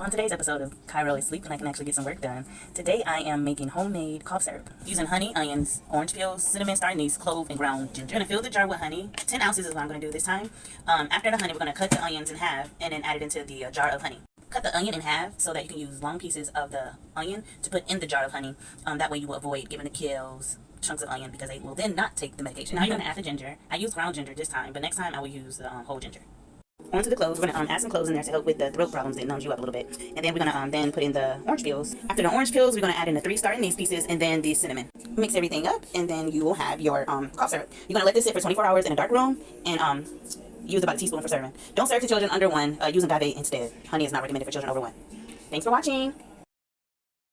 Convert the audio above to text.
On today's episode of Cairo is Sleep and I Can Actually Get Some Work Done, today I am making homemade cough syrup using honey, onions, orange peels, cinnamon, star anise, clove, and ground ginger. I'm going to fill the jar with honey. 10 ounces is what I'm going to do this time. After the honey, we're going to cut the onions in half and then add it into the jar of honey. Cut the onion in half so that you can use long pieces of the onion to put in the jar of honey. That way you will avoid giving the kiddos chunks of onion because they will then not take the medication. Now you're going to add the ginger. I use ground ginger this time, but next time I will use whole ginger. Onto the cloves, we're going to add some cloves in there to help with the throat problems that numbs you up a little bit. And then we're going to then put in the orange peels. After the orange peels, we're going to add in the 3 star anise pieces and then the cinnamon. Mix everything up and then you will have your cough syrup. You're going to let this sit for 24 hours in a dark room and use about a teaspoon for serving. Don't serve to children under 1 using agave instead. Honey is not recommended for children over 1. Thanks for watching.